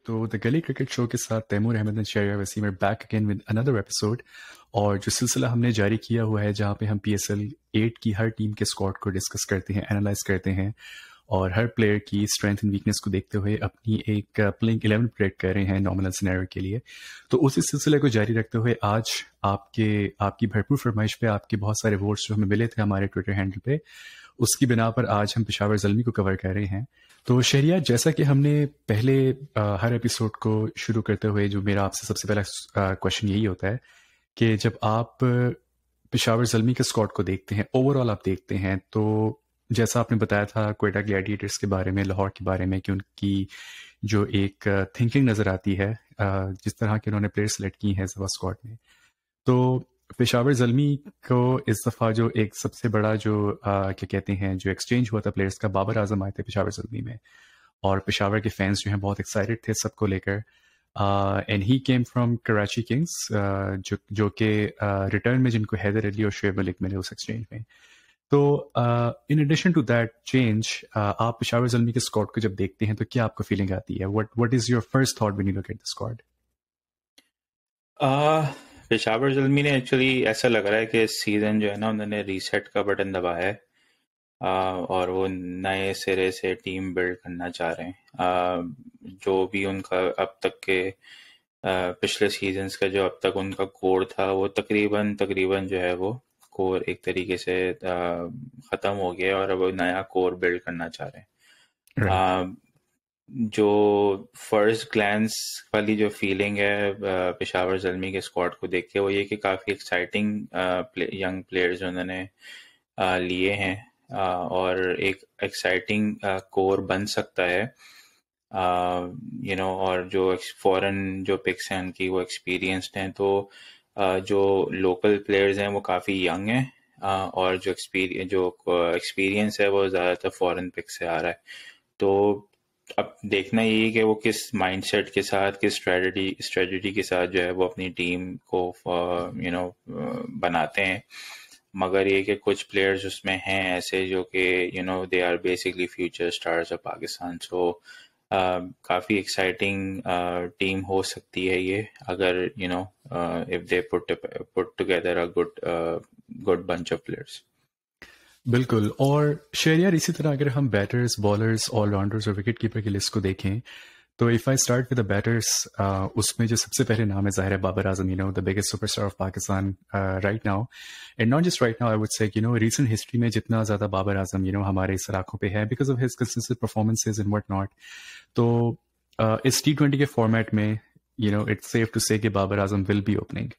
تو دا گلی cricket show کے ساتھ Taimur Ahmed and Shahryar Waseem are back again with another episode. اور جو سلسلہ ہم نے جاری کیا ہوا ہے جہاں پہ ہم PSL 8 کی ہر ٹیم کے اسکواڈ کو ڈسکس کرتے ہیں, انالائز کرتے ہیں اور ہر پلیئر کی اسٹرینتھ اینڈ ویکنیس کو دیکھتے ہوئے اپنی ایک پلینگ 11 پریڈکٹ کر رہے ہیں نارمل سینیریو کے لیے. تو اسی سلسلے کو جاری رکھتے ہوئے آج آپ کی بھرپور فرمائش پہ آپ کے بہت سارے ووٹس جو ہمیں ملے تھے ہمارے ٹویٹر ہینڈل پہ, اس کی بنا پر آج ہم پشاور زلمی کو کور کر رہے ہیں. تو شہریار, جیسا کہ ہم نے پہلے ہر ایپیسوڈ کو شروع کرتے ہوئے جو میرا آپ سے سب سے پہلا کوشچن یہی ہوتا ہے کہ جب آپ پشاور زلمی کے اسکواڈ کو دیکھتے ہیں, اوور آل آپ دیکھتے ہیں, تو جیسا آپ نے بتایا تھا کوئٹہ گلیڈیٹرز کے بارے میں, لاہور کے بارے میں, کہ ان کی جو ایک تھنکنگ نظر آتی ہے جس طرح کے انہوں نے پلیئر سلیکٹ کی ہیں زوا اسکواڈ میں, تو پشاور زلمی کو اس دفعہ جو ایک سب سے بڑا جو کیا کہتے ہیں جو ایکسچینج ہوا تھا پلیئرز کا, بابر اعظم آئے تھے پشاور زلمی میں, اور پشاور کے فینس جو ہیں بہت ایکسائٹیڈ تھے سب کو لے کر. And he came from Karachi Kings, جو کہ ریٹرن میں جن کو حیدر علی اور شعیب ملک ملے اس ایکسچینج میں. تو in addition to that change, آپ پشاور زلمی کے اسکواڈ کو جب دیکھتے ہیں تو کیا آپ کو فیلنگ آتی ہے؟ What is your first thought when you look at the squad? Peshawar Zalmi نے ایکچولی ایسا لگ رہا ہے کہ اس سیزن جو ہے نا انہوں نے ریسیٹ کا بٹن دبایا ہے اور وہ نئے سرے سے ٹیم بلڈ کرنا چاہ رہے ہیں. جو بھی ان کا اب تک کے پچھلے سیزنز کا جو اب تک ان کا کور تھا وہ تقریباً جو ہے وہ کور ایک طریقے سے ختم ہو گیا اور اب وہ نیا کور بلڈ کرنا چاہ رہے ہیں. جو فرسٹ گلانس والی جو فیلنگ ہے پشاور زلمی کے اسکواڈ کو دیکھ کے وہ یہ کہ کافی ایکسائٹنگ ینگ پلیئرز انہوں نے لیے ہیں اور ایک ایکسائٹنگ کور بن سکتا ہے اور جو فورن جو پکس ہیں ان کی وہ ایکسپیرینسڈ ہیں, تو جو لوکل پلیئرز ہیں وہ کافی ینگ ہیں اور جو ایکسپیرینس ہے وہ زیادہ تر فورن پک سے آ رہا ہے. تو اب دیکھنا یہی کہ وہ کس مائنڈ سیٹ کے ساتھ, کس اسٹریٹجی کے ساتھ جو ہے وہ اپنی ٹیم کو بناتے ہیں. مگر یہ کہ کچھ پلیئرز اس میں ہیں ایسے جو کہ they are basically future stars of Pakistan. So کافی ایکسائٹنگ ٹیم ہو سکتی ہے یہ اگر if they put together a good bunch of players. بالکل. اور شہریار, اسی طرح اگر ہم بیٹرز, بالرز, آل راؤنڈرز اور وکٹ کیپر کی لسٹ کو دیکھیں تو if I start with the batters, اس میں جو سب سے پہلے نام ہے ظاہر ہے Babar Azam, the biggest super star of Pakistan right now. And not just right now, I would say recent history میں جتنا زیادہ بابر اعظم ہمارے سراخوں پہ ہے because of his consistent performances and what not. تو اس T20 کے فارمیٹ میں اٹس سیف ٹو سے کہ Babar Azam will be opening.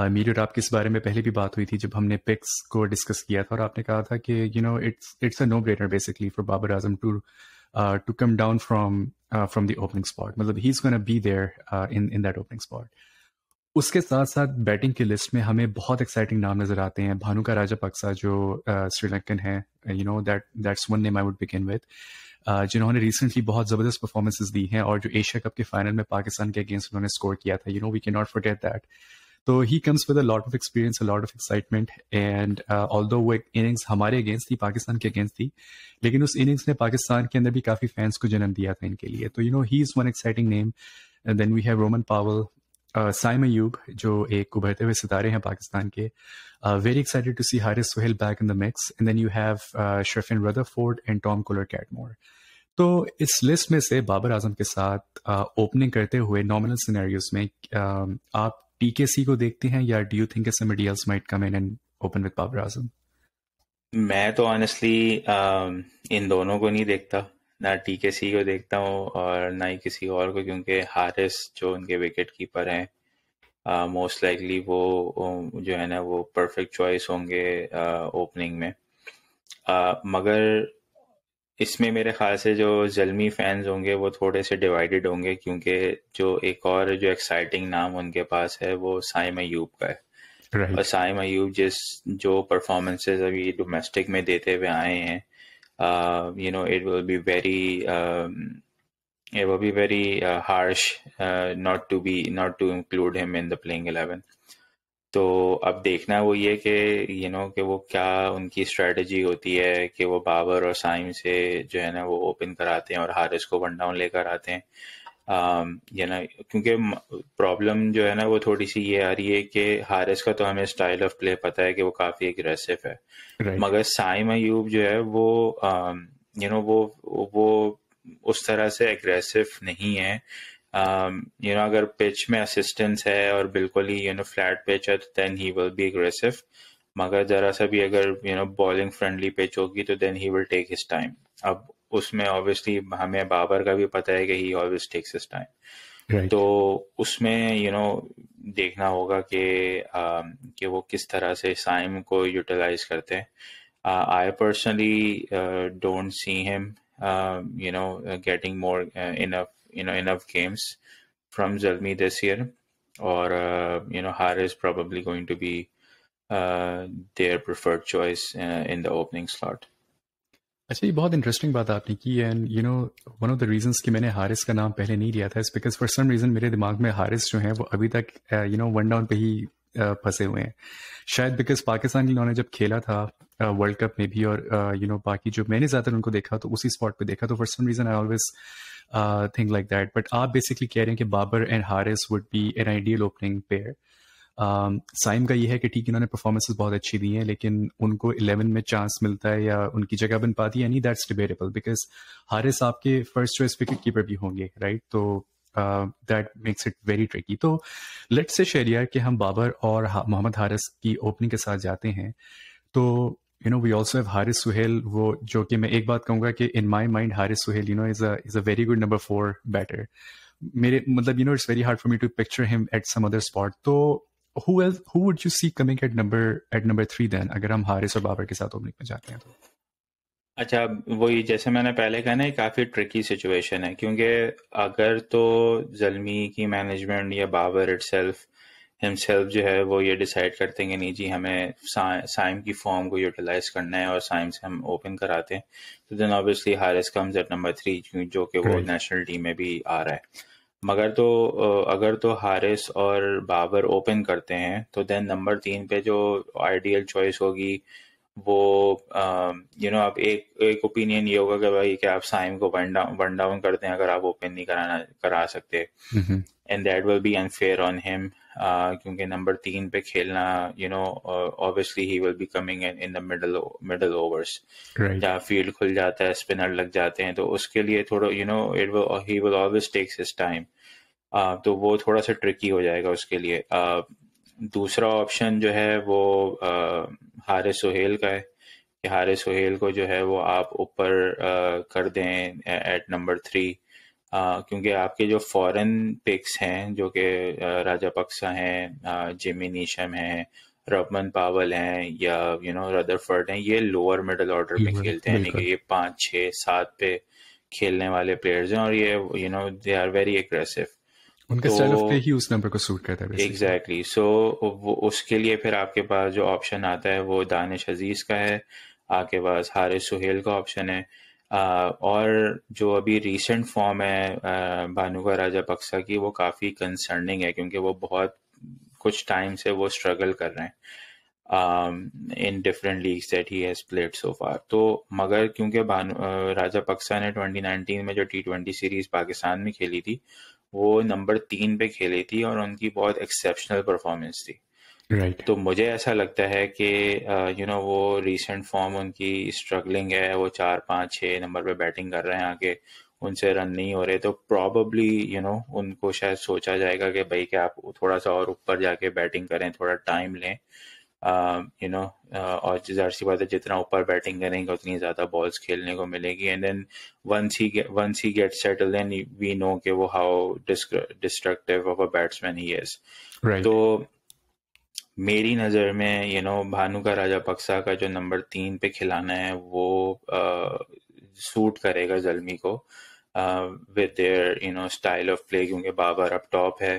میری اور آپ کی اس بارے میں پہلے بھی بات ہوئی تھی جب ہم نے پکس کو ڈسکس کیا تھا, اور آپ نے کہا تھا کہ it's a no brainer basically for Babar Azam to come down from the opening spot, مطلب he is gonna be there in that opening spot. اس کے ساتھ ساتھ بیٹنگ کی لسٹ میں ہمیں بہت ایکسائٹنگ نام نظر آتے ہیں. بھانو کا راجا پکسا جو سری لنکن ہے, that's one name I would begin with, جنہوں نے ریسنٹلی بہت زبردست پرفارمنسز دی ہیں اور جو ایشیا کپ کے فائنل میں پاکستان کے اگینسٹ انہوں نے اسکور کیا تھا, we can not forget that. تو he comes with a lot of experience, a lot of excitement, and although وہ اننگس ہمارے اگینسٹ تھی, پاکستان کے اگینسٹ تھی, لیکن اس اننگس نے پاکستان کے اندر بھی کافی فینس کو جنم دیا تھا ان کے لیے. تو he is one exciting name. Then we have Rovman Powell, Saim Ayub جو ایک ابھرتے ہوئے ستارے ہیں پاکستان کے, very excited to see Haris Sohail back in the mix. And then you have Sherfane Rutherford and Tom Kohler Cadmore. تو اس لسٹ میں سے بابر اعظم کے ساتھ اوپننگ کرتے ہوئے نارمل سینیریوز میں آپ TKC کو دیکھتے ہیں یا do you think somebody else might come in and open with Babar Azam? میں تو آنیسٹلی ان دونوں کو نہیں دیکھتا, نہ TKC کو دیکھتا ہوں اور نہ ہی کسی اور کو, کیونکہ حارث جو ان کے وکٹ کیپر ہیں موسٹ لائکلی وہ جو ہے نا وہ پرفیکٹ چوائس ہوں گے اوپننگ میں. مگر اس میں میرے خیال سے جو زلمی فینز ہوں گے وہ تھوڑے سے ڈیوائیڈڈ ہوں گے, کیونکہ جو ایک اور جو ایکسائٹنگ نام ان کے پاس ہے وہ سائم ایوب کا ہے. اور سائم ایوب جو پرفارمنسز ابھی ڈومیسٹک میں دیتے ہوئے آئے ہیں, it will be very harsh not to include him in the playing 11. تو اب دیکھنا وہ یہ کہ کہ وہ کیا ان کی اسٹریٹجی ہوتی ہے کہ وہ بابر اور سائم سے جو ہے نا وہ اوپن کراتے ہیں اور حارث کو ون ڈاؤن لے کر آتے ہیں, کیونکہ پرابلم جو ہے نا وہ تھوڑی سی یہ آ رہی ہے کہ حارث کا تو ہمیں اسٹائل آف پلے پتہ ہے کہ وہ کافی اگریسو ہے، رائٹ مگر سائم ایوب جو ہے وہ وہ اس طرح سے اگریسو نہیں ہے. اگر پچ میں اسسٹنس ہے اور بالکل ہی فلیٹ پچ ہے تو دین ہی ول بی اگریسو، مگر ذرا سا بھی اگر بالنگ فرینڈلی پچ ہوگی تو دین ہی ول ٹیک ہز ٹائم. اب اس میں obviously ہمیں بابر کا بھی پتہ ہے کہ ہی always takes his time. تو رائٹ. اس میں دیکھنا ہوگا کہ وہ کس طرح سے سائم کو یوٹیلائز کرتے ہیں. I personally don't see him getting more enough games from Zalmi this year, or Haris probably going to be their preferred choice in the opening slot. اچھا، یہ بہت انٹرسٹنگ بات آپ نے کی. And one of the reasons کہ میں نے حارث کا نام پہلے نہیں لیا تھا اس بیکاز فار سم ریزن میرے دماغ میں حارث جو ہیں وہ ابھی تک ون ڈاؤن پہ ہی پھنسے ہوئے ہیں. شاید بیکاز پاکستان انہوں نے جب کھیلا تھا ورلڈ کپ میں بھی، اور باقی جو میں نے زیادہ تر ان کو دیکھا تو اسی اسپاٹ پہ دیکھا، تو for some reason I always think like that. But آپ بیسکلی کہہ رہے ہیں کہ Babar and Haris would be an ideal opening pair. Saim کا یہ ہے کہ ٹھیک انہوں نے پرفارمنسز بہت اچھی دی ہیں لیکن ان کو 11 میں چانس ملتا ہے یا ان کی جگہ بن پاتی ہے، نہیں دیٹس ڈیبیٹیبل بیکاز حارث آپ کے فرسٹ چوائس وکٹ کیپر بھی ہوں گے، رائٹ؟ تو that makes it very tricky. تو لیٹ سے شہریار کہ ہم بابر اور محمد حارث کی اوپننگ کے ساتھ جاتے ہیں. تو we also have Haris Sohail, وہ جو کہ میں ایک بات کہوں گا کہ in my mind Haris Sohail is a very good number 4 batter. میرے مطلب it's very hard for me to picture him at some other spot. تو who would you see coming at number 3 then اگر ہم حارث اور بابر کے ساتھ اوپننگ میں جاتے ہیں تو؟ اچھا، وہی جیسے میں نے پہلے کہا نا، یہ کافی ٹرکی سچویشن ہے، کیونکہ اگر تو زلمی کی مینجمنٹ یا بابر ہمسیلف جو ہے وہ یہ ڈیسائیڈ کرتے ہیں کہ نہیں جی ہمیں سائم کی فارم کو یوٹیلائز کرنا ہے اور سائم سے ہم اوپن کراتے ہیں، تو then obviously Haris comes at number 3 جو کہ وہ Right. نیشنل ٹیم میں بھی آ رہا ہے. مگر اگر تو حارث اور بابر اوپن کرتے ہیں تو دین نمبر 3 پہ جو آئیڈیل چوائس ہوگی وہ اب ایک اوپینین یہ ہوگا کہ بھائی کہ آپ سائم کو ون ڈاؤن کرتے ہیں اگر آپ اوپن نہیں کرا سکتے، Mm-hmm. And that will be unfair on him, کیونکہ نمبر 3 پہ کھیلنا obviously he will be coming in the middle overs Right. جہاں فیلڈ کھل جاتا ہے، اسپنر لگ جاتے ہیں، تو اس کے لیے تھوڑا he will always takes his time. تو وہ تھوڑا سا ٹرکی ہو جائے گا اس کے لیے. دوسرا آپشن جو ہے وہ حارث سہیل کا ہے کہ حارث سہیل کو جو ہے وہ آپ اوپر کر دیں ایٹ نمبر 3، کیونکہ آپ کے جو فورن پکس ہیں جو کہ راجا پکسا ہیں، جیمی نیشم ہیں، ربمن پاول ہیں یا ردرفرڈ ہیں، یہ لوور مڈل آرڈر پہ کھیلتے ہیں، یعنی کہ بالکل یہ 5 6 7 پہ کھیلنے والے پلیئرز ہیں، اور یہ دے آر ویری اگریسو. ان کا تو اسٹائل آف پلے ہی اس نمبر کو سوٹ کرتا ہے بیسکلی. ایگزیکٹلی، سو اس کے لیے پھر آپ کے پاس جو آپشن آتا ہے وہ دانش عزیز کا ہے، آپ کے پاس حارث سہیل کا آپشن ہے، اور جو ابھی ریسنٹ فارم ہے بھانو کا راجا پکسا کی وہ کافی کنسرننگ ہے، کیونکہ وہ بہت کچھ ٹائم سے وہ اسٹرگل کر رہے ہیں in different leagues that he has played so far. تو مگر کیونکہ راجا پکسا نے 2019 میں جو T20 سیریز پاکستان میں کھیلی تھی وہ نمبر 3 پہ کھیلی تھی اور ان کی بہت ایکسیپشنل پرفارمنس تھی. رائٹ. تو مجھے ایسا لگتا ہے کہ وہ ریسنٹ فارم ان کی اسٹرگلنگ ہے، وہ 4 5 6 نمبر پہ بیٹنگ کر رہے ہیں، آگے ان سے رن نہیں ہو رہے، تو پراببلی ان کو شاید سوچا جائے گا کہ بھائی کہ آپ تھوڑا سا اور اوپر جا کے بیٹنگ کریں، تھوڑا ٹائم لیں، اور ظاہر سی بات ہے جتنا اوپر بیٹنگ کریں گے اتنی زیادہ بالز کھیلنے کو ملے گی. And then once he get settled then we know کہ وہ how destructive of a batsman he is. Right. تو میری نظر میں بھانو کا راجا پکسا کا جو نمبر 3 پہ کھلانا ہے وہ سوٹ کرے گا زلمی کو with their style of play, کیونکہ بابر اب ٹاپ ہے،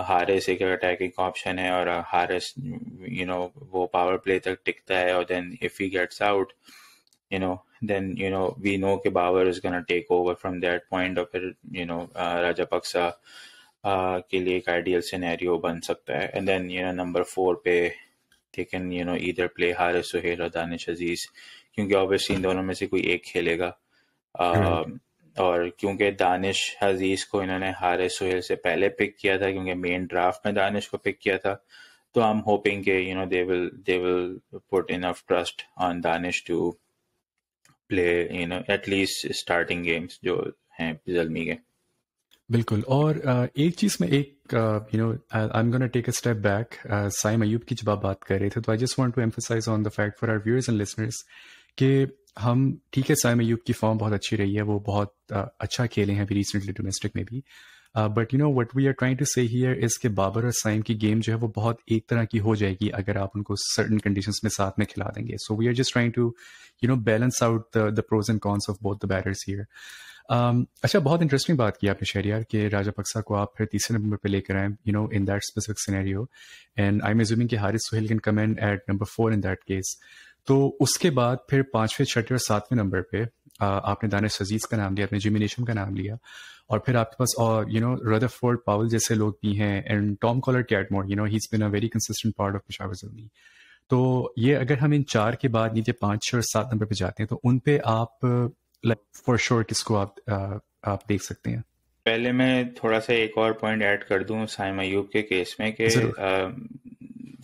حارث ایک اٹیکنگ آپشن ہے، اور حارث وہ پاور پلے تک ٹکتا ہے، اور then if he gets out then we know کہ Babar is gonna take over from that point، اور پھر راجا پکسا کے لیے ایک آئیڈیل سینیریو بن سکتا ہے. اینڈ دین نمبر 4 پہ they can either play Haris Sohail اور دانش عزیز، کیونکہ obviously ان دونوں میں سے کوئی ایک کھیلے گا. رائٹ. اور کیونکہ دانش عزیز کو انہوں نے حارث سہیل سے پہلے پک کیا تھا کیونکہ مین ڈرافٹ میں دانش کو پک کیا تھا, تو I'm hoping کہ they will put enough trust on Danish to play at least starting games جو ہیں زلمی کے. بالکل. اور ایک چیز میں ایک I'm gonna take a step back. سائم ایوب کی جب آپ بات کر رہے تھے تو I just want to emphasize on the fact for our viewers and listeners کہ ہم ٹھیک ہے سائم ایوب کی فارم بہت اچھی رہی ہے, وہ بہت اچھا کھیلے ہیں ابھی ریسنٹلی ڈومیسٹک میں بھی, but what we are trying to say here is کہ بابر اور سائم کی گیم جو ہے وہ بہت ایک طرح کی ہو جائے گی اگر آپ ان کو سرٹن کنڈیشنز میں ساتھ میں کھلا دیں گے. So we are just trying to balance out the pros and cons of both the batters here. اچھا, بہت انٹرسٹنگ بات کی آپ نے شہریار کہ راجا پکسا کو آپ پھر تیسرے نمبر پہ لے کر آئیں in that specific scenario, and I am assuming کہ Haris Sohail can come in at number 4 in that case. تو اس کے بعد پھر 5ویں 6ویں اور 7ویں نمبر پہ آپ نے دانش عزیز کا نام لیا, آپ نے جیمی نیشم کا نام لیا, اور پھر آپ کے پاس ردرفورڈ پاول جیسے لوگ بھی ہیں, and Tom Kohler Cadmore has been a very consistent part of Peshawar Zalmi. تو یہ اگر ہم ان 4 کے بعد نیچے 5 اور 7 نمبر پہ جاتے ہیں تو ان پہ آپ فور شور کس کو آپ دیکھ سکتے ہیں؟ پہلے میں تھوڑا سا ایک اور پوائنٹ ایڈ کر دوں سائم ایوب کے کیس میں کہ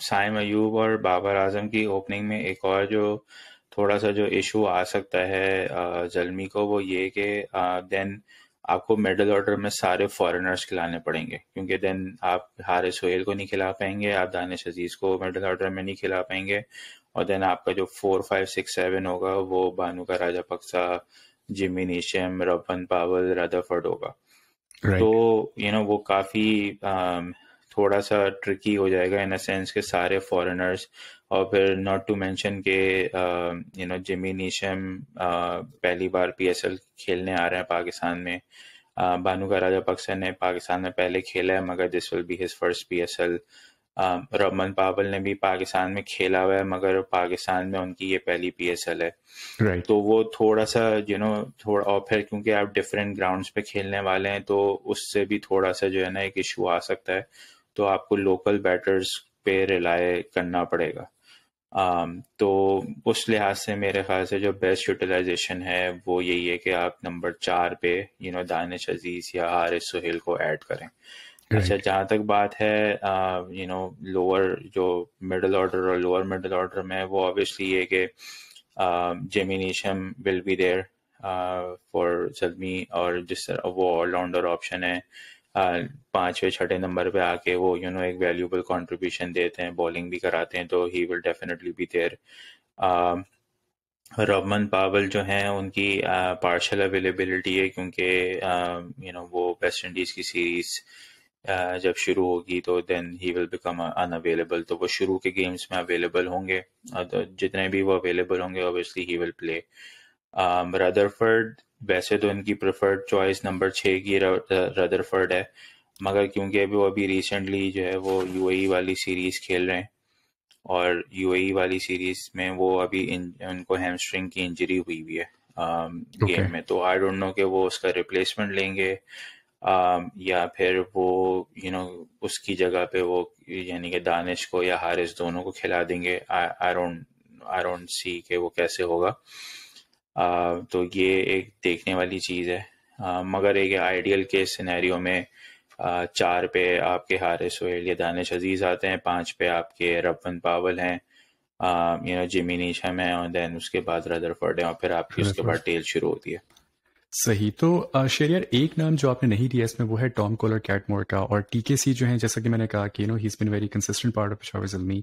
سائم ایوب اور بابر اعظم کی اوپننگ میں ایک اور جو تھوڑا سا جو ایشو آ سکتا ہے زلمی کو, وہ یہ کہ دین آپ کو مڈل آرڈر میں سارے فارنرز کھلانے پڑیں گے, کیونکہ دین آپ حارث سہیل کو نہیں کھلا پائیں گے, آپ دانش عزیز کو مڈل آرڈر میں نہیں کھلا پائیں گے, اور دین آپ کا جو 4 5 6 7 ہوگا وہ بانو کا راجا پکسا, جیمی نیشم, ربن پاول, ردرفورڈ ہوگا. تو وہ کافی تھوڑا سا ٹرکی ہو جائے گا ان اے سینس کہ سارے فارنرز, اور پھر ناٹ ٹو مینشن کہ جیمی نیشم پہلی بار PSL کھیلنے آ رہے ہیں پاکستان میں. بانو کا راجا پکسا نے پاکستان میں پہلے کھیلا ہے مگر this will be his first PSL. Rovman Powell نے بھی پاکستان میں کھیلا ہوا ہے مگر پاکستان میں ان کی یہ پہلی PSL ہے. تو وہ تھوڑا سا تھوڑا, اور پھر کیونکہ آپ ڈفرینٹ گراؤنڈس پہ کھیلنے والے ہیں تو اس سے بھی تھوڑا سا جو ہے نا ایک ایشو آ سکتا ہے, تو آپ کو لوکل بیٹرز پہ ریلائی کرنا پڑے گا. تو اس لحاظ سے میرے خیال سے جو بیسٹ یوٹیلائزیشن ہے وہ یہی ہے کہ آپ نمبر 4 پہ دانش عزیز یا حارث سہیل کو ایڈ کریں. اچھا, جہاں تک بات ہے لوور جو مڈل آرڈر اور لوور مڈل آرڈر میں, وہ obviously یہ کہ Jimmy Neesham will be there for Zalmi, اور جس طرح وہ آل راؤنڈر آپشن ہے 5ویں 6ٹھے نمبر پہ آ کے وہ ایک ویلیوبل کنٹریبیوشن دیتے ہیں, بالنگ بھی کراتے ہیں, تو he will definitely be there. Rovman Powell جو ہیں ان کی پارشل اویلیبلٹی ہے کیونکہ وہ ویسٹ انڈیز کی سیریز جب شروع ہوگی تو دین ہی ول بیکم ان اویلیبل, تو وہ شروع کے گیمز میں اویلیبل ہوں گے, جتنے بھی وہ اویلیبل ہوں گے اوبیسلی ہی ول پلے. ردرفورڈ ویسے تو ان کی پریفرڈ چوائس نمبر 6 کی ردرفورڈ ہے, مگر کیونکہ وہ ابھی ریسنٹلی جو ہے وہ UAE والی سیریز کھیل رہے ہیں, اور UAE والی سیریز میں وہ ابھی ان کو ہیمسٹرنگ کی انجری ہوئی ہے گیم میں, تو آئی ڈونٹ نو کہ وہ اس کا ریپلیسمنٹ لیں گے یا پھر وہ اس کی جگہ پہ وہ یعنی کہ دانش کو یا حارث دونوں کو کھلا دیں گے. آئی ڈونٹ سی کہ وہ کیسے ہوگا. تو یہ ایک دیکھنے والی چیز ہے, مگر ایک آئیڈیل کے سینیریو میں 4 پہ آپ کے حارث سہیل یا دانش عزیز آتے ہیں, 5 پہ آپ کے ربن پاول ہیں, جیمی نیشم ہے, اور دین اس کے بعد ردرفورڈ ہے, اور پھر آپ کی اس کے بعد ٹیل شروع ہوتی ہے. صحیح. تو شہریار ایک نام جو آپ نے نہیں دیا اس میں وہ ہے ٹام کالر کیٹمور کا, اور TKC جو ہیں جیسا کہ میں نے کہا کہ has been very consistent part of Peshawar Zalmi.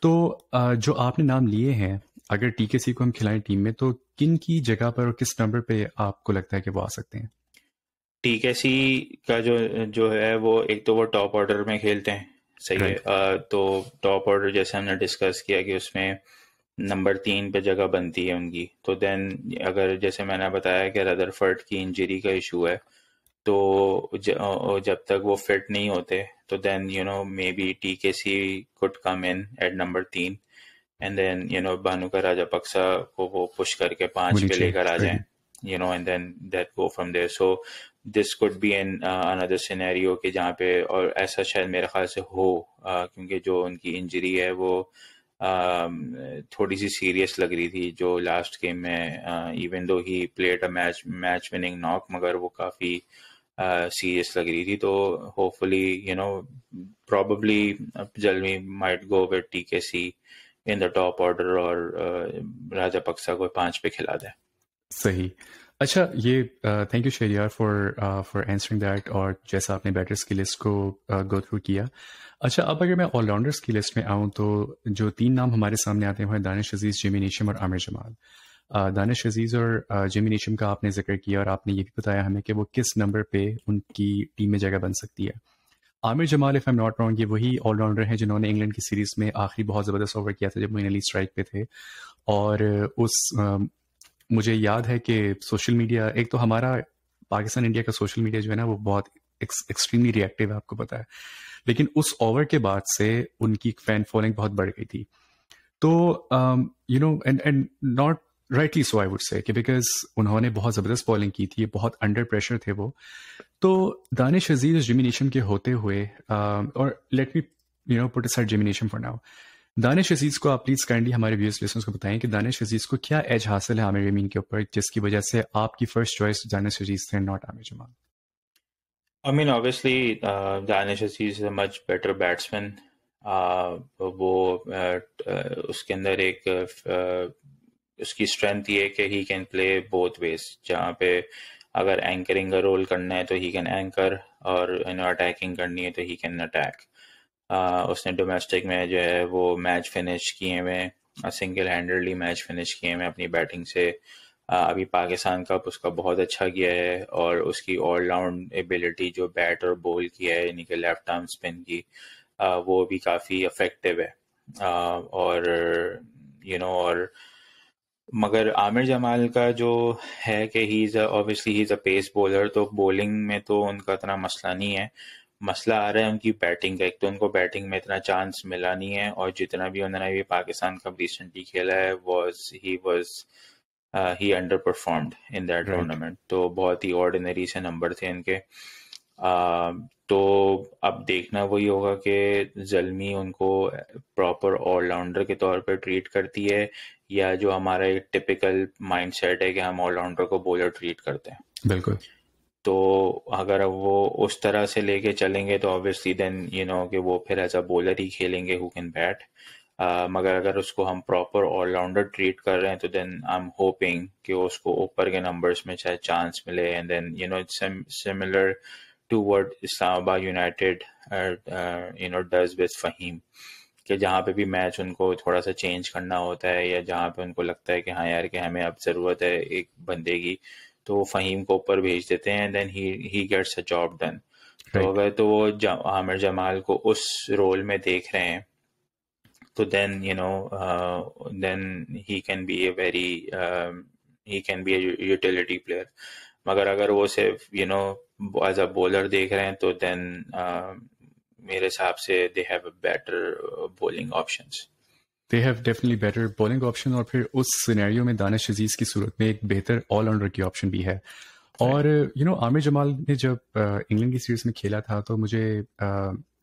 تو جو آپ نے نام لیے ہیں اگر TKC کو ہم کھلائیں ٹیم میں تو کن کی جگہ پر اور کس نمبر پہ آپ کو لگتا ہے کہ وہ آ سکتے ہیں؟ TKC کا جو ہے وہ ایک تو وہ ٹاپ آرڈر میں کھیلتے ہیں, صحیح ہے. تو ٹاپ آرڈر جیسے ہم نے ڈسکس کیا کہ اس میں نمبر 3 پہ جگہ بنتی ہے ان کی, تو دین اگر جیسے میں نے بتایا کہ ردرفورڈ کی انجری کا ایشو ہے, تو جب تک وہ فٹ نہیں ہوتے تو then may be TKC could come in at number 3 and then Bhanuka راجا پکسا کو وہ پش کر کے 5 پہ لے کر آ جائیں, and then that go from there. So this could be another scenario کہ جہاں پہ, اور ایسا شاید میرے خیال سے ہو کیونکہ جو ان کی انجری ہے وہ تھوڑی سی سیریس لگ رہی تھی جو لاسٹ گیم میں، even though he played a match winning knock, مگر وہ کافی سیریس لگ رہی تھی. تو hopefully probably Zalmi might go with T K C in the top order, اور راجہ پکسا کو 5 پہ کھلا دے. صحیح. اچھا یہ thank you Shahryar for answering that, اور جیسا آپ نے بیٹرس کی لسٹ کو گو تھرو کیا. اچھا اب اگر میں آل راؤنڈرس کی لسٹ میں آؤں تو جو 3 نام ہمارے سامنے آتے ہیں وہ ہیں دانش عزیز، جیمی نیشم اور عامر جمال. دانش عزیز اور جیمی نیشم کا آپ نے ذکر کیا، اور آپ نے یہ بھی بتایا ہمیں کہ وہ کس نمبر پہ ان کی ٹیم میں جگہ بن سکتی ہے. عامر جمال اف ایم ناٹ رانگ یہ وہی آل راؤنڈر ہیں جنہوں نے انگلینڈ کی سیریز میں آخری بہت زبردست اوور کیا تھا جب وہ علی اسٹرائک پہ تھے. اور مجھے یاد ہے کہ سوشل میڈیا، ایک تو ہمارا پاکستان انڈیا کا سوشل میڈیا جو ہے نا وہ بہت ایکسٹریملی ری ایکٹیو ہے، آپ کو پتا ہے، لیکن اس اوور کے بعد سے ان کی فین فالوئنگ بہت بڑھ گئی تھی. تو and not rightly so I would سے کہ بیکاز انہوں نے بہت زبردست بالنگ کی تھی، بہت انڈر پریشر تھے وہ. تو دانش عزیز اور جیمی نیشم کے ہوتے ہوئے، اور let me put aside Jimmy Neesham for now, Danish Aziz کو آپ پلیز کائنڈلی ہمارے ویورز لسنرز کو بتائیں کہ دانش عزیز کو کیا ایج حاصل ہے عامر یمین کے اوپر جس کی وجہ سے آپ کی فرسٹ چوائس دانش عزیز تھے، not Aamer Jamal. I mean, obviously, Danish Aziz is a much better batsman. وہ اس کے اندر ایک اس کی اسٹرینتھ یہ ہے کہ he can play both ways. جہاں پہ اگر اینکرنگ کا رول کرنا ہے تو ہی کین اینکر، اور اٹیکنگ کرنی ہے تو ہی کین اٹیک. اس نے ڈومیسٹک میں جو ہے وہ میچ فنش کیے ہوئے، سنگل ہینڈڈلی میچ فنش کیے ہوئے اپنی بیٹنگ سے. ابھی پاکستان کپ اس کا بہت اچھا گیا ہے، اور اس کی آل راؤنڈ ایبلٹی جو بیٹ اور بول کی ہے، یعنی کہ لیفٹ آرم اسپن کی، وہ بھی کافی افیکٹو ہے. اور اور مگر عامر جمال کا جو ہے کہ he is a piece bowler, تو بولنگ میں تو ان کا اتنا مسئلہ نہیں ہے. مسئلہ آ رہا ہے ان کی بیٹنگ کا. ایک تو ان کو بیٹنگ میں اتنا چانس ملا نہیں ہے، اور جتنا بھی انہوں نے بھی پاکستان کپ ریسنٹلی کھیلا ہے he under performed in that right. Tournament. تو بہت ہی آرڈینری سے نمبر تھے ان کے. تو اب دیکھنا وہی ہوگا کہ زلمی ان کو پراپر آل راؤنڈر کے طور پر ٹریٹ کرتی ہے، یا جو ہمارا ایک ٹپیکل مائنڈ سیٹ ہے کہ ہم آل راؤنڈر کو بولر ٹریٹ کرتے ہیں. بالکل. تو اگر وہ اس طرح سے لے کے چلیں گے تو obviously then کہ وہ پھر ایز اے بولر ہی کھیلیں گے who can bat. مگر اگر اس کو ہم پراپر آل راؤنڈر ٹریٹ کر رہے ہیں تو دین آئی ایم ہوپنگ کہ اس کو اوپر کے نمبرز میں چاہے چانس ملے. And then similar to what Islamabad United does with Fahim, کہ جہاں پہ بھی میچ ان کو تھوڑا سا چینج کرنا ہوتا ہے، یا جہاں پہ ان کو لگتا ہے کہ ہاں یار کہ ہمیں اب ضرورت ہے ایک بندے کی، تو وہ فہیم کو اوپر بھیج دیتے ہیں. Then he gets a job done. تو رائٹ. اگر تو وہ عامر جمال کو اس رول میں دیکھ رہے ہیں تو then then he can be a very he can be a utility player. مگر اگر وہ صرف ایز اے بولر دیکھ رہے ہیں تو دین میرے حساب سے they have a better bowling options. They have definitely better bowling option, اور پھر اس سینیریو میں دانش عزیز کی صورت میں ایک بہتر آل راؤنڈر کی آپشن بھی ہے. اور عامر جمال نے جب انگلینڈ کی سیریز میں کھیلا تھا تو مجھے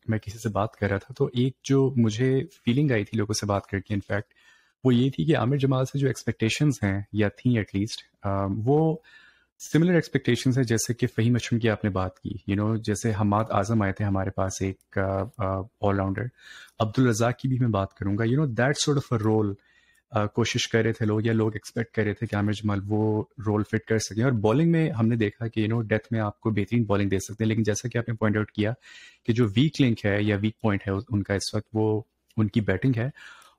میں کسی سے بات کر رہا تھا، تو ایک جو مجھے فیلنگ آئی تھی لوگوں سے بات کر کے انفیکٹ وہ یہ تھی کہ عامر جمال سے جو ایکسپیکٹیشنز ہیں یا تھیں ایٹ لیسٹ وہ سملر ایکسپیکٹیشنز ہیں جیسے کہ فہیم اچھم کی آپ نے بات کی. جیسے حماد اعظم آئے تھے ہمارے پاس ایک آل راؤنڈر، عبدالرزاق کی بھی میں بات کروں گا. That sort of a role کوشش کر رہے تھے لوگ، یا لوگ ایکسپیکٹ کر رہے تھے کہ عامر جمال وہ رول فٹ کر سکیں. اور بالنگ میں ہم نے دیکھا کہ ڈیتھ میں آپ کو بہترین بالنگ دے سکتے ہیں، لیکن جیسا کہ آپ نے پوائنٹ آؤٹ کیا کہ جو ویک لنک ہے یا ویک پوائنٹ ہے ان کا اس وقت وہ ان کی بیٹنگ ہے.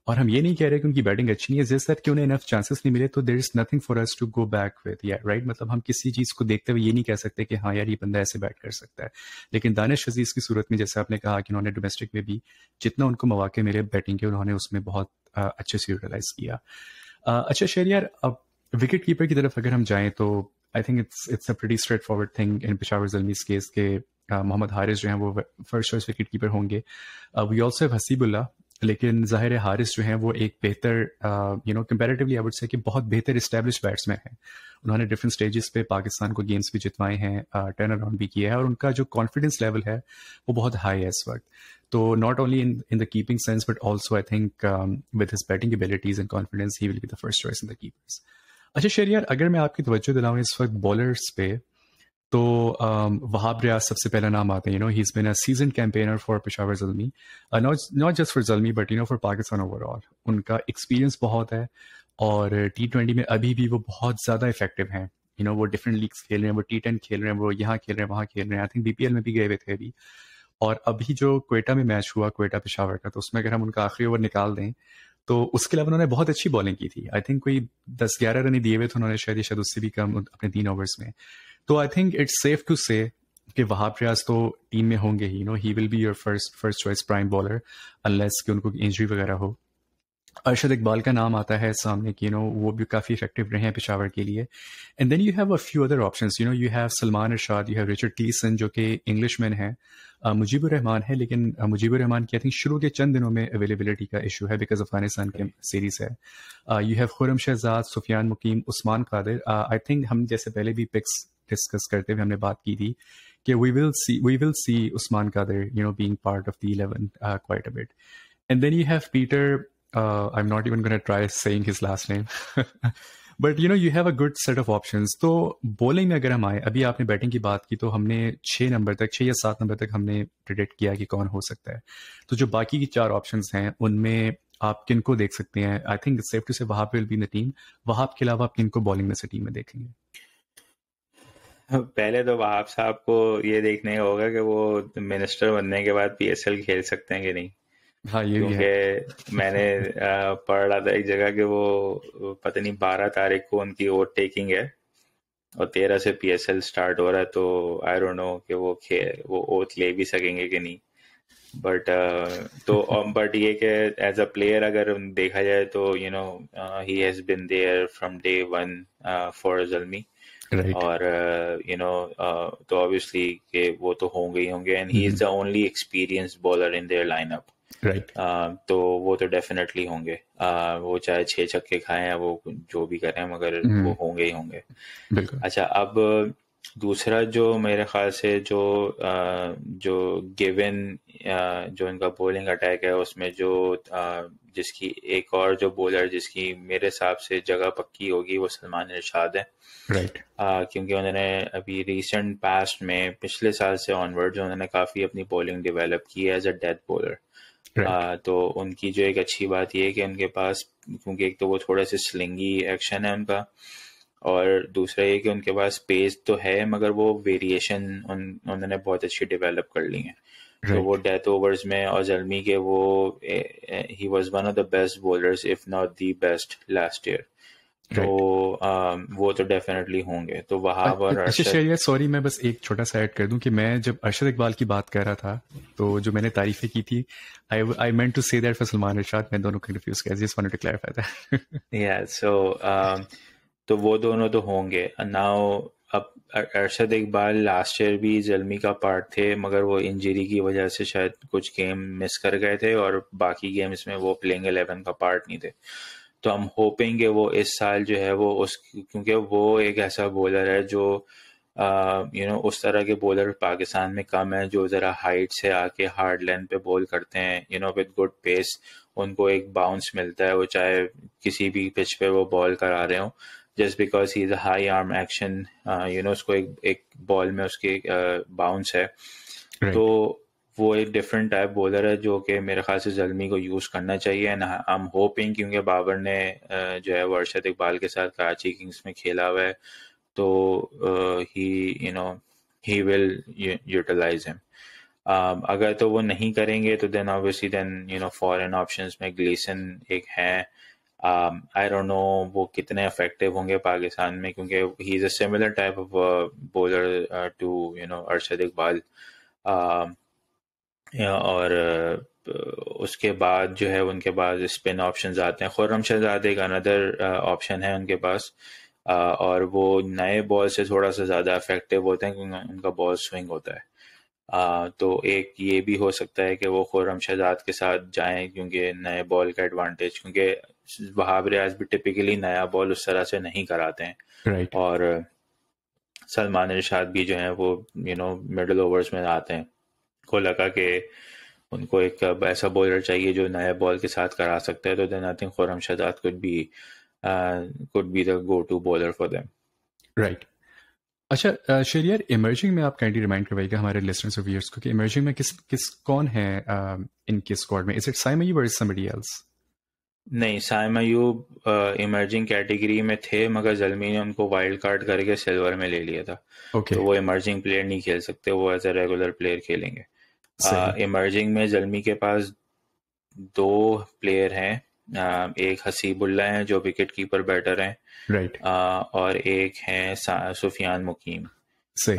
اور ہم یہ نہیں کہہ رہے کہ ان کی بیٹنگ اچھی نہیں ہے، جس دیٹ کہ انہیں انف چانسز نہیں ملے تو there is nothing for us to go back with right. مطلب ہم کسی چیز کو دیکھتے ہوئے یہ نہیں کہہ سکتے کہ ہاں یار یہ بندہ ایسے بیٹ کر سکتا ہے. لیکن دانش عزیز کی صورت میں جیسے آپ نے کہا کہ انہوں نے ڈومیسٹک میں بھی جتنا ان کو مواقع ملے بیٹنگ کے انہوں نے اس میں بہت اچھے سے یوٹیلائز کیا. اچھا شہریار، اب وکٹ کیپر کی طرف اگر ہم جائیں تو I think it's a pretty straightforward thing in Peshawar Zalmi's case کہ محمد حارث جو ہیں وہ فرسٹ چوائس وکٹ کیپر ہوں گے. وی آلسو ہیو حسیب اللہ لیکن ظاہر حارث جو ہیں وہ ایک بہتر کمپیریٹیولی آئی وڈ سے کہ بہت بہتر اسٹیبلش بیٹسمین ہیں. انہوں نے ڈفرینٹ اسٹیجز پہ پاکستان کو گیمز بھی جتوائے ہیں, ٹرن اراؤنڈ بھی کیا ہے, اور ان کا جو کانفیڈنس لیول ہے وہ بہت ہائی ہے اس وقت. تو not only in the keeping sense but also I think with his batting abilities and confidence he will be the first choice in the keepers. اچھا شہریار, اگر میں آپ کی توجہ دلاؤں اس وقت بالرس پہ, تو وہاب ریاض سب سے پہلا نام آتا ہے. He has been a season campaigner for Peshawar Zalmi, not just for Zalmi but for Pakistan overall. ان کا ایکسپیرینس بہت ہے, اور T20 میں ابھی بھی وہ بہت زیادہ افیکٹو ہیں. وہ ڈفرینٹ لیگس کھیل رہے ہیں, وہ T10 کھیل رہے ہیں, وہ یہاں کھیل رہے ہیں, وہاں کھیل رہے ہیں. آئی تھنک BPL میں بھی گئے ہوئے تھے ابھی. اور ابھی جو کوئٹہ میں میچ ہوا, کوئٹہ پشاور کا, تو اس میں اگر ہم ان کا آخری اوور نکال دیں تو اس کے علاوہ انہوں نے بہت اچھی بالنگ کی تھی. آئی تھنک کوئی 10-11 رن دیے ہوئے تھے انہوں نے, شاید اس سے بھی کم اپنے 3 اوورس میں. تو I think it's safe to say کہ وہاب ریاض تو ٹیم میں ہوں گے ہی. He will be your first choice prime bowler unless کہ ان کو انجری وغیرہ ہو. ارشد اقبال کا نام آتا ہے سامنے کہ وہ بھی کافی افیکٹو رہے ہیں پشاور کے لیے. And then you have a few other options. You have Salman Irshad, you have Richard Gleeson جو کہ انگلش مین ہے, مجیب الرحمان ہے, لیکن مجیب الرحمان کی آئی تھنک شروع کے چند دنوں میں اویلیبلٹی کا ایشو ہے بیکاز افغانستان کے سیریز ہے. یو ہیو خرم شہزاد, سفیان مقیم, عثمان قادر. آئی تھنک ہم جیسے پہلے بھی پکس ڈسکس کرتے ہوئے ہم نے بات کی تھی کہ we will see Usman Qadir being part of the 11 quite a bit. And then you have Peter, I'm not even going to try saying his last name. But you have a good set of options. تو bowling میں اگر ہم آئے, ابھی آپ نے batting کی بات کی تو ہم نے 6 یا 7 نمبر تک ہم نے پریڈکٹ کیا کہ کون ہو سکتا ہے. تو جو باقی کی 4 آپشنز ہیں ان میں آپ کن کو دیکھ سکتے ہیں؟ آئی تھنک سیف ٹو سے وہاب will be in the team. وہاب کے علاوہ آپ کن کو بالنگ میں سے ٹیم میں دیکھیں گے؟ پہلے تو وہاب صاحب کو یہ دیکھنے کا ہوگا کہ وہ منسٹر بننے کے بعد PSL کھیل سکتے ہیں کہ نہیں. ہاں یہ بھی ہے. کیونکہ میں نے پڑھ رہا تھا ایک جگہ کہ وہ پتہ نہیں 12 تاریخ کو ان کی اوٹ ٹیکنگ ہے اور 13 سے PSL سٹارٹ ہو رہا ہے. تو آئی ڈونٹ نو کہ وہ اوت لے بھی سکیں گے کہ نہیں. بٹ بٹ یہ کہ ایز اے پلیئر اگر دیکھا جائے تو he has been there from day 1 for Zalmi. اور تو obviously کہ وہ تو ہوں گے and he is the only experience bowler in their line up. تو وہ تو ڈیفینیٹلی ہوں گے, وہ چاہے 6 چھکے کھائیں یا وہ جو بھی کریں, مگر وہ ہوں گے ہی ہوں گے. اچھا, اب دوسرا جو میرے خیال سے جو گیون جو ان کا بولنگ اٹیک ہے اس میں جس کی ایک اور جو بولر جس کی میرے حساب سے جگہ پکی ہوگی وہ سلمان ارشاد ہے. کیونکہ انہوں نے ابھی ریسنٹ پاسٹ میں پچھلے سال سے آنورڈ جو انہوں نے کافی اپنی بولنگ ڈیولپ کی ہے ایز اے ڈیتھ بولر. تو ان کی جو ایک اچھی بات یہ ہے کہ ان کے پاس, کیونکہ ایک تو وہ تھوڑا سے سلنگی ایکشن ہے ان کا, اور دوسرا یہ کہ ان کے پاس پیس تو ہے مگر وہ ویریشن انہوں نے بہت اچھی ڈیولپ کر لی ہیں. تو وہ ڈیتھ اوورز میں, اور زلمی کے وہ he was one of the best bowlers if not the best last year. تو وہ تو ڈیفینیٹلی ہوں گے. تو وہاب اور ارشد, سوری میں بس ایک چھوٹا سا ایڈ کر دوں کہ میں جب ارشد اقبال کی بات کر رہا تھا تو جو میں نے تعریفیں کی تھی I meant to say that for Salman ارشاد. میں دونوں کنفیوز کیا, just wanted to clarify that. تو وہ دونوں تو ہوں گے. ناؤ اب ارشد اقبال لاسٹ ایئر بھی زلمی کا پارٹ تھے مگر وہ انجری کی وجہ سے شاید کچھ گیم مس کر گئے تھے, اور باقی گیمز میں وہ پلینگ 11 کا پارٹ نہیں تھے. تو ہم ہوپیں گے وہ اس سال جو ہے وہ کیونکہ وہ ایک ایسا بولر ہے جو اس طرح کے بولر پاکستان میں کم ہے جو ذرا ہائٹ سے آ کے ہارڈ لین پہ بول کرتے ہیں وتھ گڈ پیس. ان کو ایک باؤنس ملتا ہے, وہ چاہے کسی بھی پچ پہ وہ بال کرا رہے ہوں, just because he is a high arm action. اس کو ایک بال میں اس کے باؤنس ہے. تو وہ ایک ڈفرینٹ ٹائپ بولر ہے جو کہ میرے خیال سے زلمی کو یوز کرنا چاہیے. اینڈ آئی ایم ہوپنگ, کیونکہ بابر نے جو ہے وہ ارشد اقبال کے ساتھ کراچی کنگز میں کھیلا ہوا ہے, تو ہی ول یوٹیلائز ہم. اگر تو وہ نہیں کریں گے تو دین obviously دین فورن آپشنز میں گلیسن ایک ہیں. آئی ڈونٹ نو وہ کتنے افیکٹو ہوں گے پاکستان میں, کیونکہ he is a similar type of bowler to Arshad Iqbal. اور اس کے بعد جو ہے ان کے پاس اسپن آپشنز آتے ہیں. خرم شہزاد ایک اندر آپشن ہے ان کے پاس, اور وہ نئے بال سے تھوڑا سا زیادہ افیکٹو ہوتے ہیں کیونکہ ان کا بال سوئنگ ہوتا ہے. تو ایک یہ بھی ہو سکتا ہے کہ وہ خرم شہزاد کے ساتھ جائیں کیونکہ نئے بال کا ایڈوانٹیج، کیونکہ وہاب ریاض بھی ٹپیکلی نیا بال اس طرح سے نہیں کراتے ہیں، رائٹ اور سلمان ارشاد بھی جو ہیں وہ مڈل اوورز میں آتے ہیں، کو لگا کہ ان کو ایک ایسا بولر چاہیے جو نئے بال کے ساتھ کرا سکتا ہے، تو then I think Khurram Shahzad could be the go-to bowler for them. Right. اچھا شہریار، ایمرجنگ میں آپ کائنڈلی ریمائنڈ کروائیے گا ہمارے لسنرز اور ویئرز کو کہ ایمرجنگ میں کس کون ہے ان کے اسکواڈ میں؟ از اٹ سائم ایوب اور از سمبڈی ایلس؟ نہیں، سائم ایوب ایمرجنگ کیٹیگری میں تھے، مگر زلمی نے ان کو وائلڈ کارڈ کر کے سلور میں لے لیا تھا، اوکے تو وہ ایمرجنگ پلیئر نہیں کھیل سکتے، وہ ایز اے ریگولر پلیئر کھیلیں گے. صحیح. ایمرجنگ میں زلمی کے پاس 2 پلیئر ہیں، ایک حسیب اللہ ہیں جو وکٹ کیپر بیٹر ہیں، رائٹ. اور ایک ہیں سفیان مقیم. صحیح.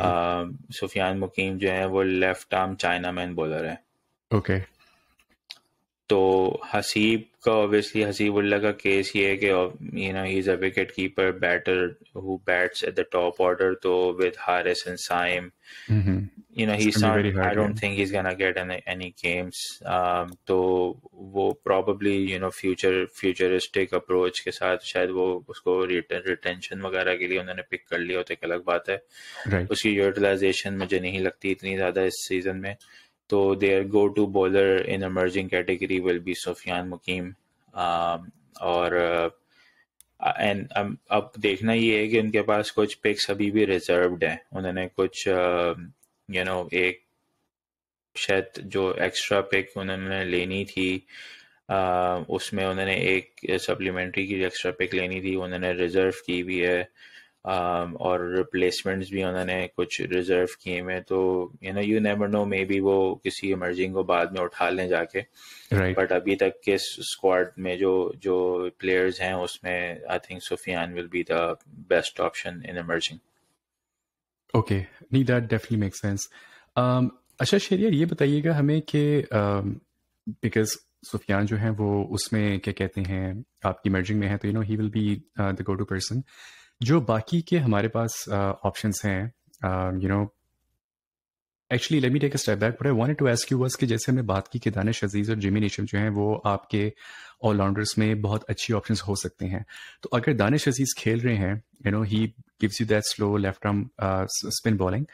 سفیان مقیم جو ہیں وہ لیفٹ آرم چائنا مین بولر ہیں. اوکے. تو حسیب کا اوبیسلی حسیب اللہ کا کیس یہ ہے کہ he is a wicket keeper batter who bats at the top order, تو with Haris and Saim It's he's gonna be not, very I hard, don't yeah. think he's gonna get any games. تو وہ probably futuristic approach کے ساتھ شاید وہ اس کو retention وغیرہ کے لیے انہوں نے پک کر لیا ہوتا ہے، ایک الگ بات ہے. Right. اس کی یوٹیلائزیشن مجھے نہیں لگتی اتنی زیادہ اس سیزن میں. تو their go-to bowler in emerging category will be سفیان مقیم. اور اب دیکھنا یہ ہے کہ ان کے پاس کچھ پکس ابھی بھی ریزروڈ ہیں، انہوں نے کچھ ایک شاید جو ایکسٹرا پک انہوں نے لینی تھی، اس میں انہوں نے ایک سپلیمنٹری کی ایکسٹرا پک لینی تھی، انہوں نے ریزرو کی بھی ہے، اور ریپلیسمنٹس بھی انہوں نے کچھ ریزرو کیے ہیں. تو you never know, maybe وہ کسی ایمرجنگ کو بعد میں اٹھا لیں جا کے. Right. بٹ ابھی تک کے اسکواڈ میں جو پلیئرز ہیں اس میں I think Sufiyan will be the best option in emerging. Okay. نہیں، دیٹ ڈیفینیٹلی میک سینس. اچھا شہریار، یہ بتائیے گا ہمیں کہ بیکاز سفیان جو ہیں وہ اس میں کیا کہتے ہیں آپ کی مرجنگ میں ہے، تو he will be the go to person. جو باقی کے ہمارے پاس آپشنس ہیں، actually let me take a step back. But I wanted to ask you was کہ جیسے ہم نے بات کی کہ دانش عزیز اور جیمی نیشم جو ہیں وہ آپ کے آل راؤنڈرس میں بہت اچھی آپشنس ہو سکتے ہیں. تو اگر دانش عزیز کھیل رہے ہیں، he gives you that slow left arm spin bowling,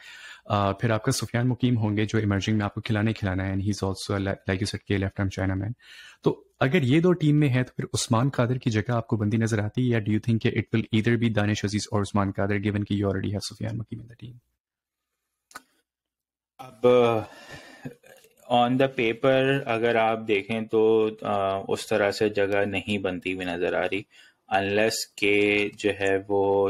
پھر آپ کا سفیان مقیم ہوں گے جو ایمرجنگ میں آپ کو کھلانا ہے، and he is also like you said کے لیفٹ آرم چائنا مین. تو اگر یہ 2 ٹیم میں ہے تو پھر عثمان قادر کی جگہ آپ کو بندی نظر آتی ہے، یا ڈو یو تھنک کہ اٹ ول ایدر بی دانش عزیز اور عثمان قادر گیون کہ یو آلریڈی ہیو سفیان مقیم ان دا ٹیم؟ اب آن دا پیپر اگر آپ دیکھیں تو اس طرح سے جگہ نہیں بنتی ہوئی نظر آ رہی، انلیس کہ جو ہے وہ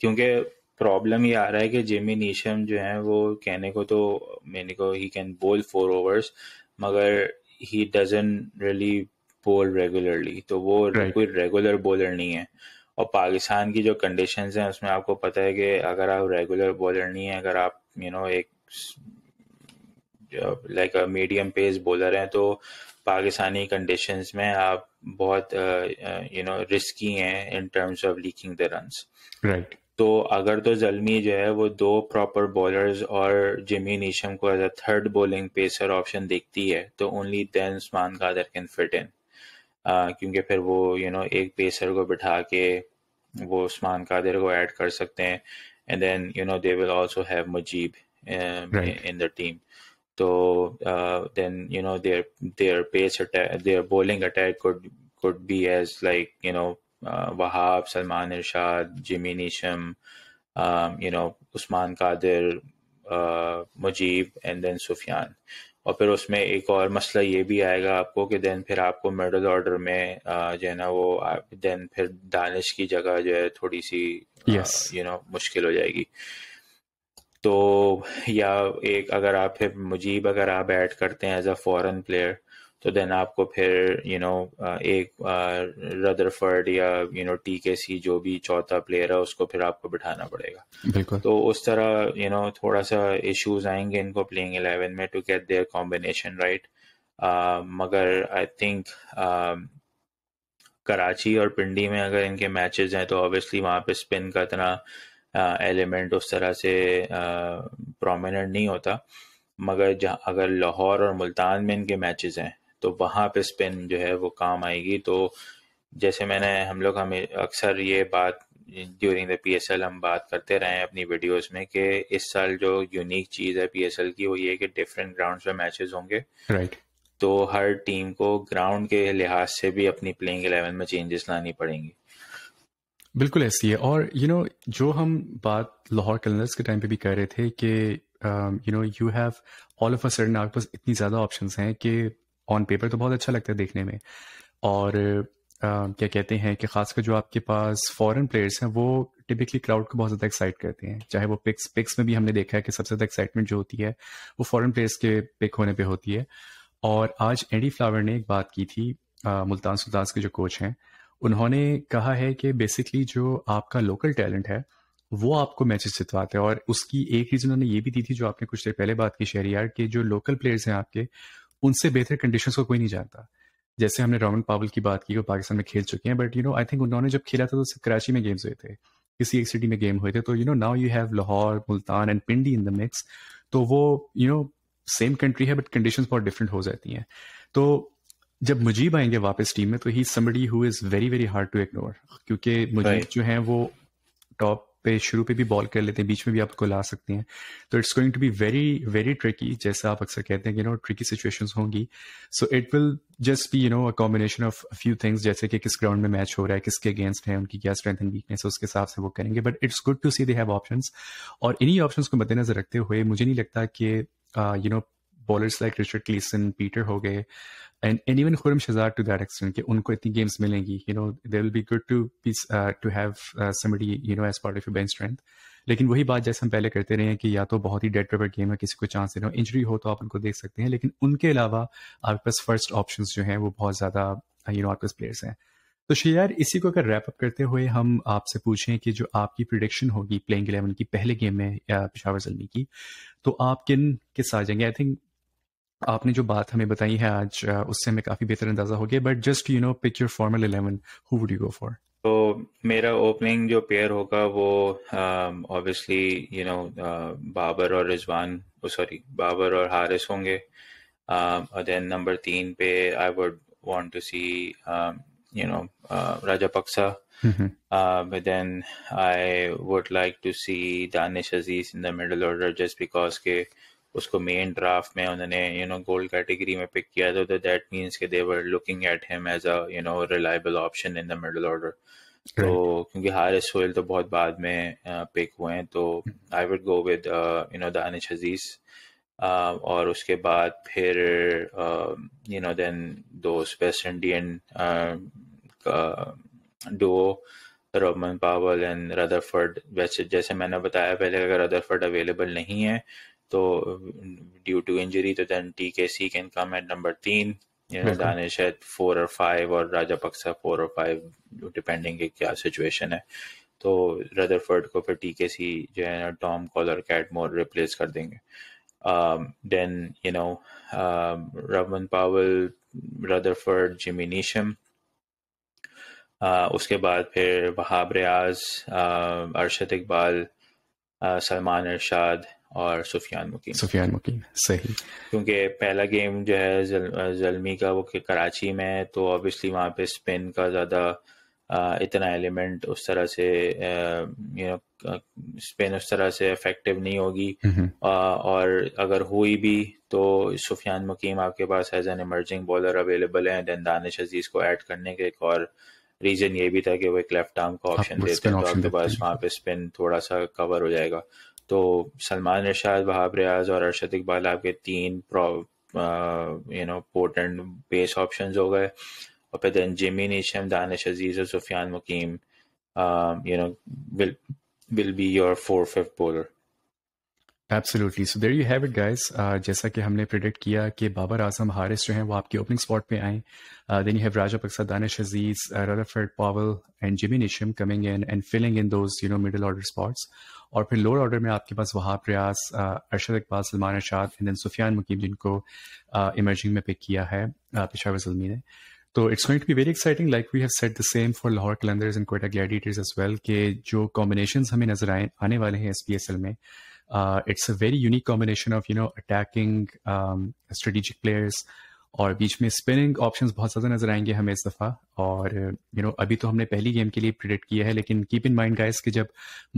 کیونکہ پرابلم یہ آ رہا ہے کہ جیمی نیشم جو ہیں وہ کہنے کو تو میرے کو ہی کین بول 4 overs، مگر ہی ڈزن ریلی بول ریگولرلی، تو وہ کوئی ریگولر بولر نہیں ہے. اور پاکستان کی جو کنڈیشنز ہیں اس میں آپ کو پتہ ہے کہ اگر آپ ریگولر بولر نہیں ہیں، اگر آپ ایک like a medium pace bowler ہیں، تو پاکستانی کنڈیشنز میں آپ بہت رسکی ہیں in terms of leaking the runs. Right. تو اگر تو زلمی جو ہے وہ 2 پراپر بولرز اور جیمی نیشم کو as a third bowling pacer option دیکھتی ہے، تو only then Usman Qadir can fit in, کیونکہ پھر وہ ایک پیسر کو بٹھا کے وہ عثمان قادر کو ایڈ کر سکتے ہیں، and then they will also have Mujeeb in the team. تو then their pace attack, their bowling attack could be as like Wahab, Salman Irshad, Jimmy Neesham, Usman Qadir, Mujib and then Sufyan. اور پھر اس میں ایک اور مسئلہ یہ بھی آئے گا آپ کو کہ دین پھر آپ کو مڈل آرڈر میں جو ہے نا وہ دین پھر دانش کی جگہ جو ہے تھوڑی سی مشکل ہو جائے گی. تو یا ایک اگر آپ پھر مجیب اگر آپ ایڈ کرتے ہیں ایز اے فورن پلیئر، تو دین آپ کو پھر ایک ردرفرڈ یا ٹی کے سی جو بھی چوتھا پلیئر ہے اس کو پھر آپ کو بٹھانا پڑے گا. بالکل. تو اس طرح تھوڑا سا ایشوز آئیں گے ان کو پلینگ 11 میں to get their combination right. مگر آئی تھنک کراچی اور پنڈی میں اگر ان کے میچز ہیں تو obviously وہاں پہ اسپن کا اتنا ایلیمنٹ اس طرح سے پرومیننٹ نہیں ہوتا، مگر اگر لاہور اور ملتان میں ان کے میچز ہیں تو وہاں پہ اسپن جو ہے وہ کام آئے گی. تو جیسے ہم لوگ اکثر یہ بات during the P S L ہم بات کرتے رہے ہیں اپنی ویڈیوز میں کہ اس سال جو یونیک چیز ہے پی ایس ایل کی وہ یہ ہے کہ ڈفرینٹ گراؤنڈس میں میچز ہوں گے. رائٹ. تو ہر ٹیم کو گراؤنڈ کے لحاظ سے بھی اپنی پلینگ 11 میں چینجز لانی پڑیں گی. بالکل ایسی ہے. اور جو ہم بات لاہور کلنرز کے ٹائم پہ بھی کہہ رہے تھے کہ you have all of a sudden آپ کے پاس اتنی زیادہ آپشنس ہیں کہ آن پیپر تو بہت اچھا لگتا ہے دیکھنے میں، اور کیا کہتے ہیں کہ خاص کر جو آپ کے پاس فورن پلیئرس ہیں وہ ٹپکلی کراؤڈ کو بہت زیادہ ایکسائٹ کرتے ہیں. چاہے وہ پکس میں بھی ہم نے دیکھا ہے کہ سب سے زیادہ ایکسائٹمنٹ جو ہوتی ہے وہ فورن پلیئرس کے پک ہونے پہ ہوتی ہے. اور آج اینڈی فلاور نے ایک بات کی تھی، ملتان سلطانز کے جو کوچ ہیں، انہوں نے کہا ہے کہ بیسکلی جو آپ کا لوکل ٹیلنٹ ہے وہ آپ کو میچز جتواتے ہیں. اور اس کی ایک ریزن انہوں نے یہ بھی دی تھی جو آپ نے کچھ دیر پہلے بات کی شہریار، کہ جو لوکل پلیئرز ہیں آپ کے ان سے بہتر کنڈیشنز کو کوئی نہیں جانتا. جیسے ہم نے رومن پاول کی بات کی وہ پاکستان میں کھیل چکے ہیں، بٹ آئی تھنک انہوں نے جب کھیلا تھا تو صرف کراچی میں گیمز ہوئے تھے، کسی ایک سٹی میں گیم ہوئے تھے. تو now you have Lahore, Multan and Pindi in the mix. تو وہ سیم کنٹری ہے بٹ کنڈیشنز بہت ڈفرینٹ ہو جاتی ہیں. تو جب مجیب آئیں گے واپس ٹیم میں تو ہی somebody who is very very hard to ignore, کیونکہ مجیب جو ہیں وہ ٹاپ پہ شروع پہ بھی بال کر لیتے ہیں، بیچ میں بھی آپ کو لا سکتے ہیں. تو it's going to be very very tricky, جیسا آپ اکثر کہتے ہیں کہ ٹرکی سچویشنز ہوں گی. So it will just be a combination of few things, جیسے کہ کس گراؤنڈ میں میچ ہو رہا ہے، کس کے اگینسٹ ہیں، ان کی کیا اسٹرینتھ اینڈ ویکنیس ہے، اس کے حساب سے وہ کریں گے. But it's good to see they have options. اور انہی آپشنس کو مد نظر رکھتے ہوئے مجھے نہیں لگتا کہ بالرس لائک رچرڈ کلیسن، پیٹر ہو گئے، and even Khurram Shahzad to that extent کہ ان کو اتنی گیمز ملیں گی. they will be good to have somebody as part of your bench strength. لیکن وہی بات جیسے ہم پہلے کرتے رہے ہیں کہ یا تو بہت ہی ڈیڈ پیپر گیم ہے، کسی کو چانس دینا، انجری ہو تو آپ ان کو دیکھ سکتے ہیں، لیکن ان کے علاوہ آپ کے پاس فرسٹ آپشنس جو ہیں وہ بہت زیادہ آپ کے پاس پلیئرس ہیں. تو شیار اسی کو اگر ریپ اپ کرتے ہوئے ہم آپ سے پوچھیں کہ جو آپ کی پریڈکشن ہوگی پلینگ 11 کی پہلے گیم میں پشاور زلمی کی، تو آپ کن کے ساتھ جائیں گے؟ آئی تھنک آپ نے جو بات ہمیں بتائی ہے آج اس سے ہمیں کافی بہتر اندازہ ہو گیا. But just pick your formal 11، who would you go for? تو میرا اوپننگ جو پیئر ہوگا وہ obviously بابر اور رضوان، بابر اور حارث ہوں گے. اور دین نمبر 3 پہ I would want to see Rajapaksa. But then I would like to see Danish Aziz in the middle order just because کہ اس کو مین ڈرافٹ میں انہوں نے گولڈ کیٹیگری میں پک کیا تھا. تو دیٹ مینس کہ they were looking at him as a reliable option in the middle order. تو کیونکہ حارث سہیل تو بہت بعد میں پک ہوئے ہیں، تو آئی وڈ گو ود دانش عزیز. اور اس کے بعد پھر then those West Indian duo Rovman Powell and Rutherford. ویسے جیسے میں نے بتایا پہلے، اگر ردرفرڈ اویلیبل نہیں ہے تو ڈیو ٹو انجری، تو then T K C can come at number 3. Danish at 4 اور 5 اور راجا پکسا 4 اور 5 ڈپینڈنگ کہ کیا سچویشن ہے. تو ردرفرڈ کو پھر ٹی کے سی جو ہے نا ٹام کال اور کیٹ مور ریپلیس کر دیں گے. دین رومن پاول، ردرفرڈ، جیمی نیشم. اس کے بعد پھر وہاب ریاض، ارشد اقبال، سلمان ارشاد اور سفیان مقیم. صحیح. کیونکہ پہلا گیم جو ہے زلمی کا وہ کراچی میں ہے، تو obviously وہاں پہ اسپن کا زیادہ اتنا ایلیمنٹ اس طرح سے اسپن اس طرح سے افیکٹو نہیں ہوگی. اور اگر ہوئی بھی تو سفیان مقیم آپ کے پاس as an emerging bowler available ہیں. دین دانش عزیز کو ایڈ کرنے کے ایک اور ریزن یہ بھی تھا کہ وہ ایک لیفٹ آرم کا آپشن دیتے ہیں، تو آپ کے پاس وہاں پہ اسپن تھوڑا سا کور ہو جائے گا. تو سلمان ارشاد، وہاب ریاض اور ارشد اقبال آپ کے 3 پورٹنٹ بیس آپشنز ہو گئے. اور پھر دین جیمی نیشم، دانش عزیز اور سفیان مقیم will be your 4th-5th bowler. Absolutely. So there you have it, guys. جیسا کہ ہم نے پریڈکٹ کیا کہ بابر اعظم، حارث جو ہیں وہ آپ کی اوپننگ اسپاٹ پہ آئیں. Then you have Raja Paksa, Danish Aziz, Rutherford Powell and Jimmy Neesham coming in and filling in those middle order spots. اور پھر لوور آرڈر میں آپ کے پاس وہاب ریاض، ارشد اقبال، سلمان ارشاد، اینڈ دین سفیان مقیم، جن کو ایمرجنگ میں پک کیا ہے پشاور زلمی نے. تو it's going to be very exciting like we have set the same for Lahore Qalandars and Quetta Gladiators as well کہ جو کمبینیشنز ہمیں نظر آنے والے ہیں اس پی ایس ایل میں it's a very unique combination of attacking strategic players اور بیچ میں اسپننگ آپشنز بہت زیادہ نظر آئیں گے ہمیں اس دفعہ. اور ابھی تو ہم نے پہلی گیم کے لیے پریڈکٹ کیا ہے لیکن کیپ ان مائنڈ گائز کہ جب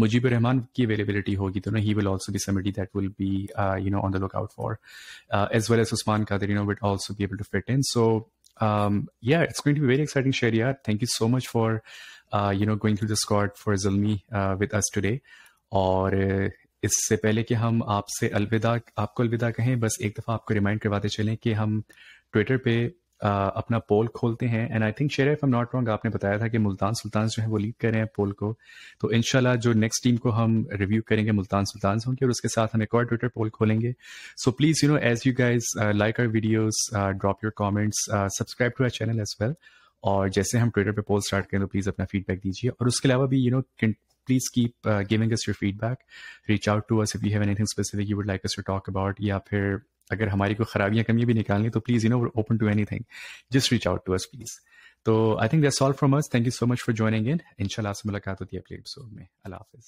مجیب الرحمان کی اویلیبلٹی ہوگی تو he will also be somebody that will be on the lookout for as well as Usman Qadir would also be able to fit in. So yeah, it's going to be very exciting. Shaheryar, thank you so much for going through the squad for Zalmi with us today. اور اس سے پہلے کہ ہم آپ سے آپ کو الوداع کہیں بس ایک دفعہ آپ کو ریمائنڈ کرواتے چلیں کہ ہم ٹویٹر پہ اپنا پول کھولتے ہیں and I think share if am not wrong آپ نے بتایا تھا کہ ملتان سلطانز جو ہیں وہ لیڈ کر رہے ہیں پول کو. تو انشاءاللہ جو نیکسٹ ٹیم کو ہم ریویو کریں گے ملتان سلطانز ہوں گے اور اس کے ساتھ ہم ایک اور ٹویٹر پول کھولیں گے. So please as you guys like our videos drop your comments subscribe to our channel as well. اور جیسے ہم ٹویٹر پہ پول اسٹارٹ کریں تو پلیز اپنا فیڈ بیک دیجیے اور اس کے علاوہ بھی please keep giving us your feedback. Reach out to us if you have anything specific you would like us to talk about. یا پھر اگر ہماری کوئی خرابیاں کمیاں بھی نکالنی تو please we're open to anything. Just reach out to us please. تو I think that's all from us. Thank you so much for joining in. انشاءاللہ آپ سے ملاقات ہوتی ہے اگلے ایپیسوڈ میں. اللہ حافظ.